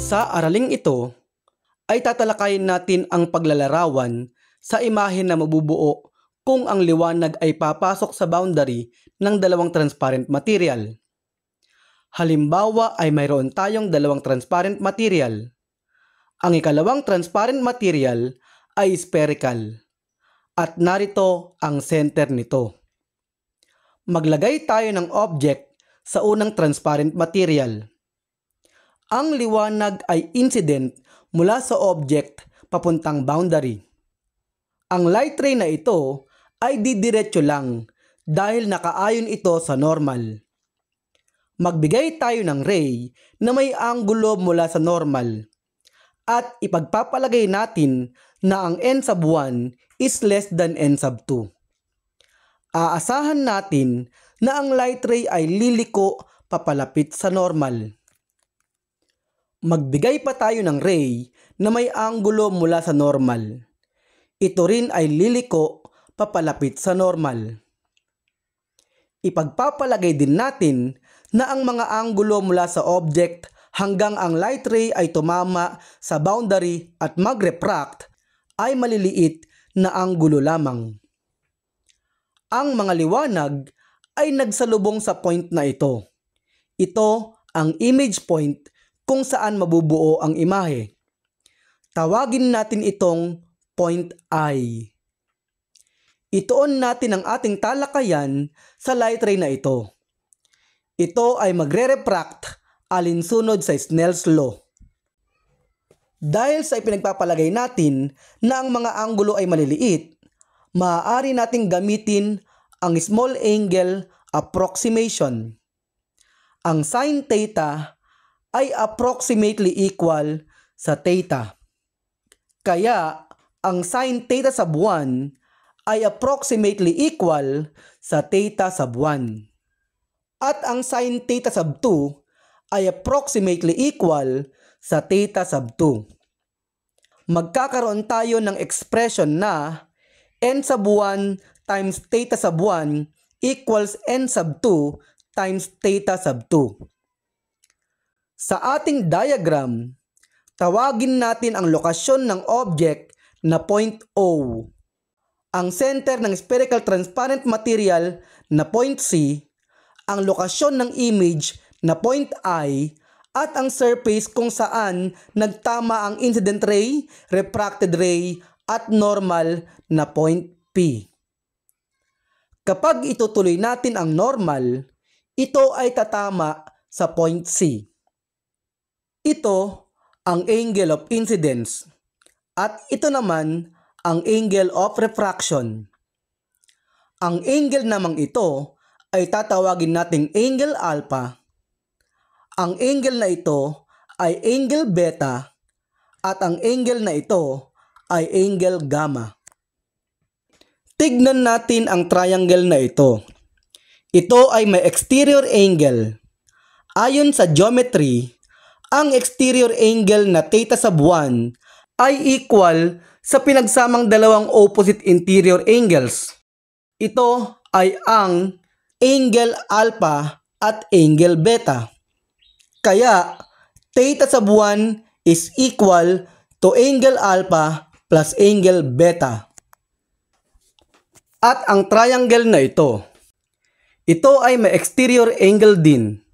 Sa araling ito ay tatalakayin natin ang paglalarawan sa imahe na mabubuo kung ang liwanag ay papasok sa boundary ng dalawang transparent material. Halimbawa ay mayroon tayong dalawang transparent material. Ang ikalawang transparent material ay spherical at narito ang center nito. Maglagay tayo ng object sa unang transparent material. Ang liwanag ay incident mula sa object papuntang boundary. Ang light ray na ito ay didiretso lang dahil nakaayon ito sa normal. Magbigay tayo ng ray na may anggulo mula sa normal at ipagpapalagay natin na ang n sub 1 is less than n sub 2. Aasahan natin na ang light ray ay liliko papalapit sa normal. Magbigay pa tayo ng ray na may anggulo mula sa normal. Ito rin ay liliko papalapit sa normal. Ipagpapalagay din natin na ang mga anggulo mula sa object hanggang ang light ray ay tumama sa boundary at mag-refract ay maliliit na anggulo lamang. Ang mga liwanag ay nagsalubong sa point na ito. Ito ang image point kung saan mabubuo ang imahe. Tawagin natin itong point I. Ituon natin ang ating talakayan sa light ray na ito. Ito ay magre-refract alinsunod sa Snell's law. Dahil sa ipinagpapalagay natin na ang mga anggulo ay maliliit, maaari nating gamitin ang small angle approximation. Ang sin theta ay approximately equal sa theta. Kaya ang sin theta sub 1 ay approximately equal sa theta sub 1. At ang sin theta sub 2 ay approximately equal sa theta sub 2. Magkakaroon tayo ng expression na n sub 1 times theta sub 1 equals n sub 2 times theta sub 2. Sa ating diagram, tawagin natin ang lokasyon ng object na point O, ang center ng spherical transparent material na point C, ang lokasyon ng image na point I, at ang surface kung saan nagtama ang incident ray, refracted ray, at normal na point P. Kapag itutuloy natin ang normal, ito ay tatama sa point C. Ito ang angle of incidence at ito naman ang angle of refraction. Ang angle namang ito ay tatawagin nating angle alpha. Ang angle na ito ay angle beta at ang angle na ito ay angle gamma. Tignan natin ang triangle na ito. Ito ay may exterior angle. Ayon sa geometry, ang exterior angle na theta sub 1 ay equal sa pinagsamang dalawang opposite interior angles. Ito ay ang angle alpha at angle beta. Kaya, theta sub 1 is equal to angle alpha plus angle beta. At ang triangle na ito ay may exterior angle din.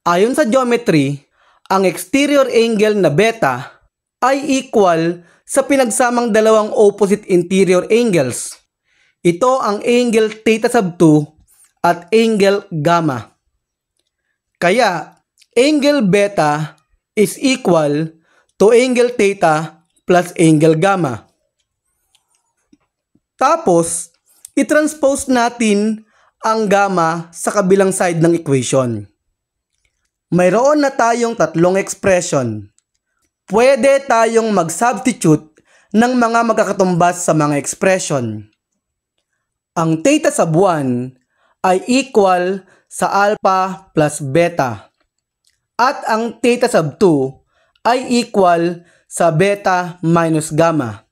Ayon sa geometry, ang exterior angle na beta ay equal sa pinagsamang dalawang opposite interior angles. Ito ang angle theta sub 2 at angle gamma. Kaya, angle beta is equal to angle theta plus angle gamma. Tapos, i-transpose natin ang gamma sa kabilang side ng equation. Mayroon na tayong tatlong expression. Pwede tayong mag-substitute ng mga magkakatumbas sa mga expression. Ang theta sub 1 ay equal sa alpha plus beta. At ang theta sub 2 ay equal sa beta minus gamma.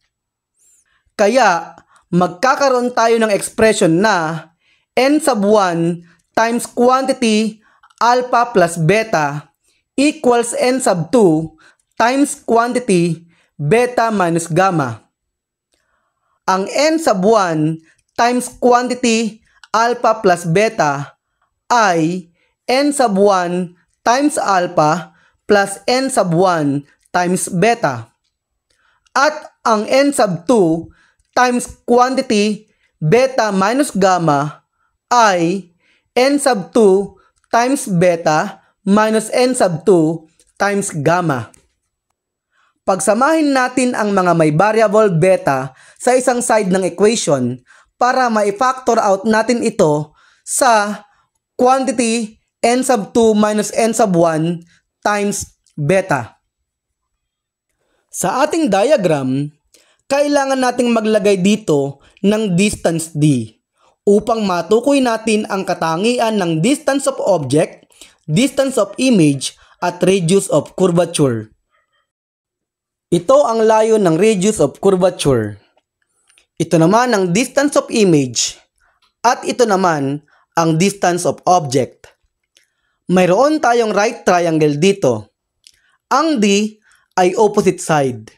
Kaya, magkakaroon tayo ng expression na n sub 1 times quantity alpha plus beta equals n sub 2 times quantity beta minus gamma. Ang n sub 1 times quantity alpha plus beta ay n sub 1 times alpha plus n sub 1 times beta. At ang n sub 2 times quantity beta minus gamma ay n sub 2 times beta minus n sub 2 times gamma. Pagsamahin natin ang mga may variable beta sa isang side ng equation para ma-factor out natin ito sa quantity n sub 2 minus n sub 1 times beta. Sa ating diagram, kailangan nating maglagay dito ng distance d upang matukoy natin ang katangian ng distance of object, distance of image, at radius of curvature. Ito ang layo ng radius of curvature. Ito naman ang distance of image at ito naman ang distance of object. Mayroon tayong right triangle dito. Ang D ay opposite side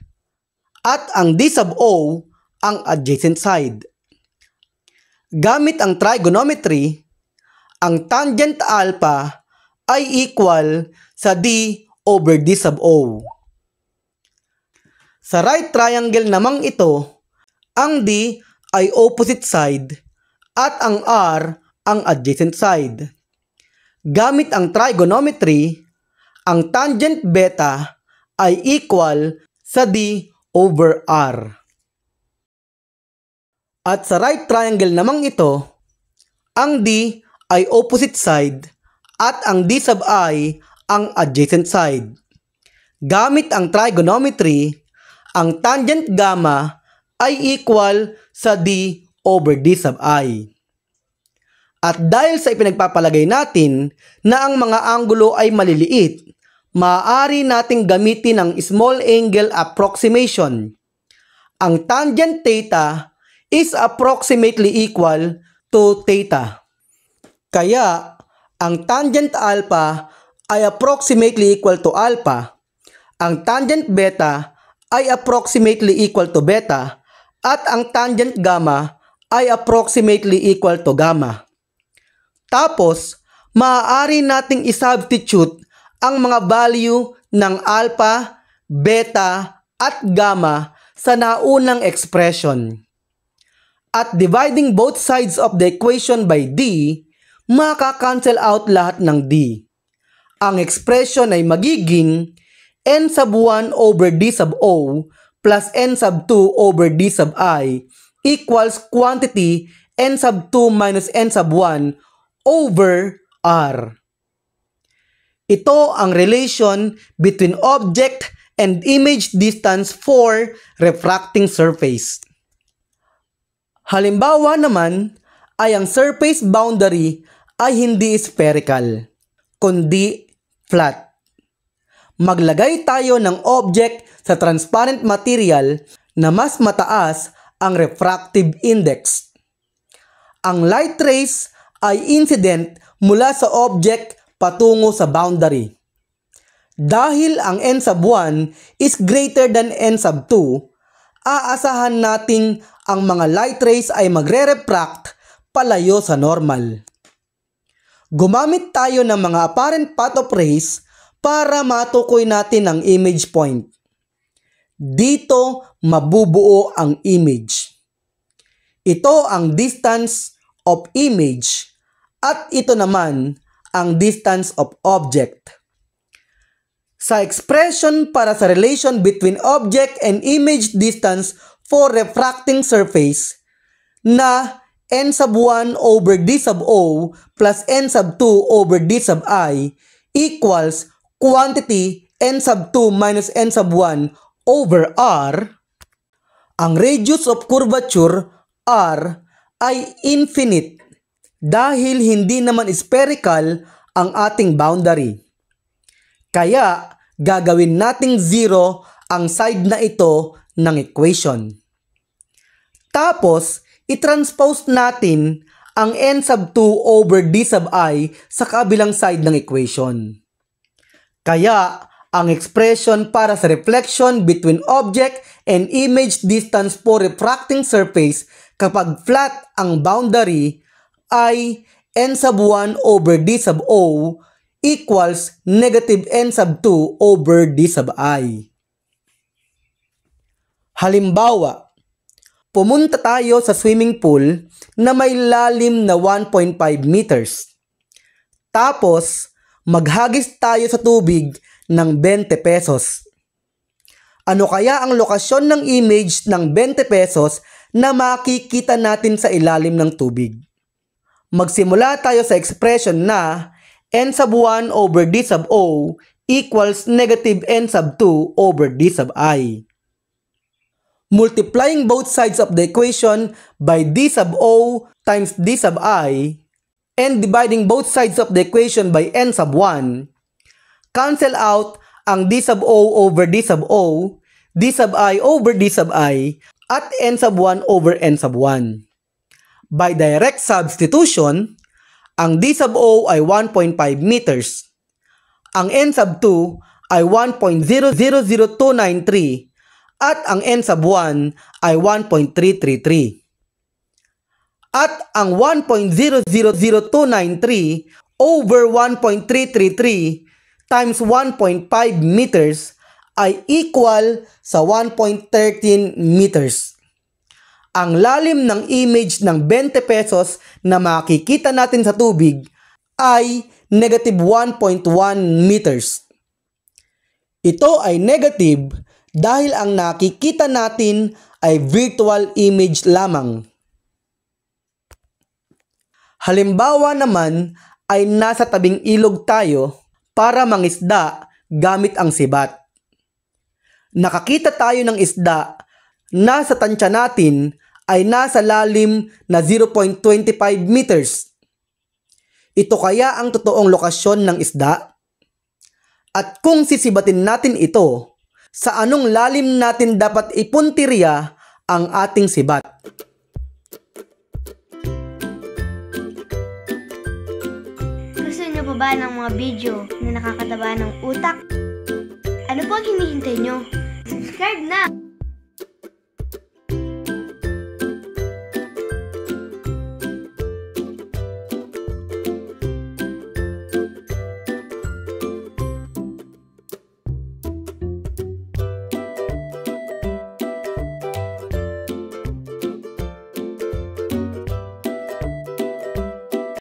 at ang D sub O ang adjacent side. Gamit ang trigonometry, ang tangent alpha ay equal sa D over D sub O. Sa right triangle namang ito, ang D ay opposite side at ang R ang adjacent side. Gamit ang trigonometry, ang tangent beta ay equal sa D over R. At sa right triangle namang ito, ang D ay opposite side at ang D sub I ang adjacent side. Gamit ang trigonometry, ang tangent gamma ay equal sa D over D sub I. At dahil sa ipinagpapalagay natin na ang mga anggulo ay maliliit, maaari nating gamitin ang small angle approximation. Ang tangent theta is approximately equal to theta. Kaya, ang tangent alpha ay approximately equal to alpha. Ang tangent beta ay approximately equal to beta at ang tangent gamma ay approximately equal to gamma. Tapos, maaari nating isubstitute ang mga value ng alpha, beta at gamma sa naunang expression. At dividing both sides of the equation by D, makaka-cancel out lahat ng D. Ang expression ay magiging n sub 1 over D sub O plus n sub 2 over D sub I equals quantity n sub 2 minus n sub 1 over R. Ito ang relation between object and image distance for refracting surface. Halimbawa naman ay ang surface boundary ay hindi spherical, kundi flat. Maglagay tayo ng object sa transparent material na mas mataas ang refractive index. Ang light rays ay incident mula sa object patungo sa boundary. Dahil ang n sub 1 is greater than n sub 2, aasahan nating ang mga light rays ay magre-refract palayo sa normal. Gumamit tayo ng mga apparent path of rays para matukoy natin ang image point. Dito mabubuo ang image. Ito ang distance of image at ito naman ang distance of object. Sa expression para sa relation between object and image distance for refracting surface na n sub 1 over D sub O plus n sub 2 over D sub I equals quantity n sub 2 minus n sub 1 over R, ang radius of curvature R ay infinite dahil hindi naman spherical ang ating boundary. Kaya gagawin nating 0 ang side na ito ng equation. Tapos, i-transpose natin ang n sub 2 over D sub I sa kabilang side ng equation. Kaya, ang expression para sa reflection between object and image distance for refracting surface kapag flat ang boundary ay n sub 1 over d sub o equals negative n sub 2 over d sub I. Halimbawa, pumunta tayo sa swimming pool na may lalim na 1.5 meters. Tapos, maghagis tayo sa tubig ng 20 pesos. Ano kaya ang lokasyon ng image ng 20 pesos na makikita natin sa ilalim ng tubig? Magsimula tayo sa expression na n sub 1 over d sub o equals negative n sub 2 over d sub I. Multiplying both sides of the equation by d sub o times d sub I and dividing both sides of the equation by n sub 1, cancel out ang d sub o over d sub o, d sub I over d sub I, at n sub 1 over n sub 1. By direct substitution, ang d sub o ay 1.5 meters, ang n sub 2 ay 1.000293, at ang n sub 1 ay 1.333. At ang 1.000293 over 1.333 times 1.5 meters ay equal sa 1.13 meters. Ang lalim ng image ng 20 pesos na makikita natin sa tubig ay negative 1.1 meters. Ito ay negative dahil ang nakikita natin ay virtual image lamang. Halimbawa naman ay nasa tabing ilog tayo para mangisda gamit ang sibat. Nakakita tayo ng isda na sa tansya natin ay nasa lalim na 0.25 meters. Ito kaya ang totoong lokasyon ng isda? At kung sisibatin natin ito, sa anong lalim natin dapat ipuntirya ang ating sibat? Gusto niyo pa ba ng mga video na nakakataba ng utak? Ano po ang hinihintay nyo? Subscribe na!